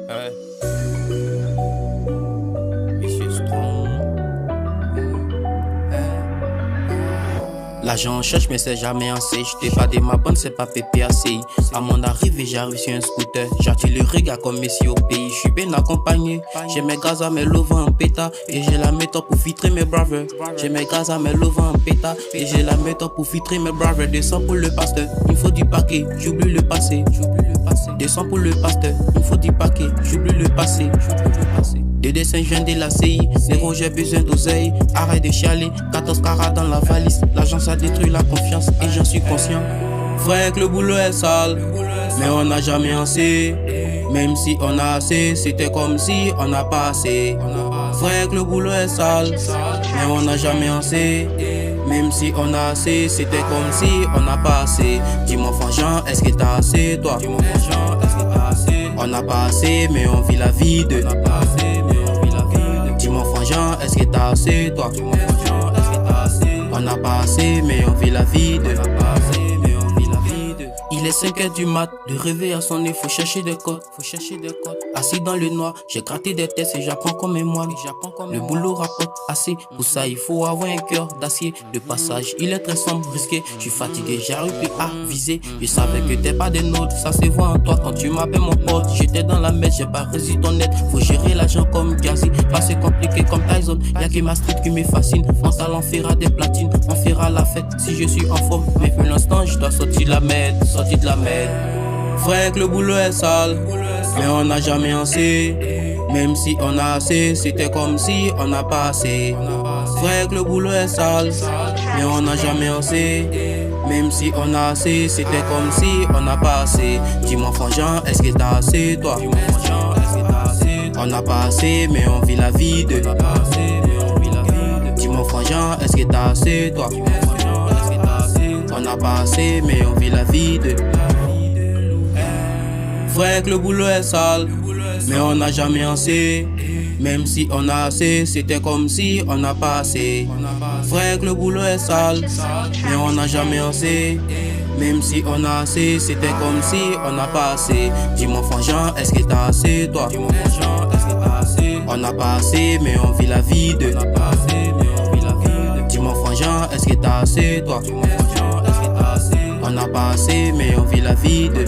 Ouais. Monsieur Strong. L'argent cherche mais c'est jamais assez. J't'ai pas des ma bonne, c'est pas PPACI. À mon arrivée, j'arrive sur un scooter. J'attire le regard comme Messi au pays. J'suis bien accompagné. J'ai mes gaz à mes lovins en péta. Et j'ai la méthode pour filtrer mes braveurs. J'ai mes gaz à mes lovins en péta. Et j'ai la méthode pour filtrer mes braveurs. Descends pour le pasteur, il faut du paquet. J'oublie le passé. Descends pour le pasteur, il faut du paquet. J'oublie le passé. Des dessins, je viens de la CI. Zéro, j'ai besoin d'oseille. Arrête de chialer, 14 carats dans la valise. L'argent, ça détruit la confiance et j'en suis conscient. Vrai que le boulot est sale, mais on n'a jamais assez. Même si on a assez, c'était comme si on n'a pas assez. Vrai que le boulot est sale, mais on n'a jamais assez. Même si on a assez, c'était comme si on n'a pas assez. Dis-moi Fanjean, est-ce que t'as assez toi? Dis-moi Fanjean, est-ce que t'as assez? On n'a pas assez, mais on vit la vie de. Dis-moi Fanjean, est-ce que t'as assez toi? Dis-moi Fanjean, est-ce que t'as assez? On n'a pas assez, mais on vit la vie de. Il est 5h du mat, le réveil a sonné, faut chercher des codes, Assis dans le noir, j'ai gratté des tests et j'apprends comme un moine. Le boulot rapporte assez, pour ça il faut avoir un cœur d'acier. Le passage, il est très sombre, risqué, je suis fatigué, j'arrive plus à viser. Je savais que t'es pas des nôtres, ça se voit en toi quand tu m'appelles mon pote. J'étais dans la messe, j'ai pas réussi ton net, faut gérer l'argent comme Gazi. Pas c'est compliqué comme Tyson, y'a que ma street qui me fascine. Mental on fera des platines, on fera la fête si je suis en forme. Mais pour l'instant, je dois sortir la merde, de la merde. Vrai que le boulot est sale, mais on n'a jamais assez. Même si on a assez, c'était comme si on n'a pas assez. Vrai que le boulot est sale, mais on n'a jamais assez. Même si on a assez, c'était comme si on n'a pas assez. Dis-moi Fanjean, est-ce que t'as assez toi? On n'a pas assez, mais on vit la vie de. Dis-moi Fanjean, est-ce que t'as assez toi? On n'a pas assez, mais on vit la vie de. Vrai que le boulot est sale, mais on n'a jamais assez. Même si on a assez, c'était comme si on n'a pas assez. Vrai que le boulot est sale, mais on n'a jamais assez. Même si on a assez, c'était comme si on n'a pas assez. Dis-moi Fanjean, est-ce que t'as assez toi? On n'a pas assez, mais on vit la vie de. Dis-moi Fanjean, est-ce que t'as assez toi? On n'a pas assez, mais on vit la vie de.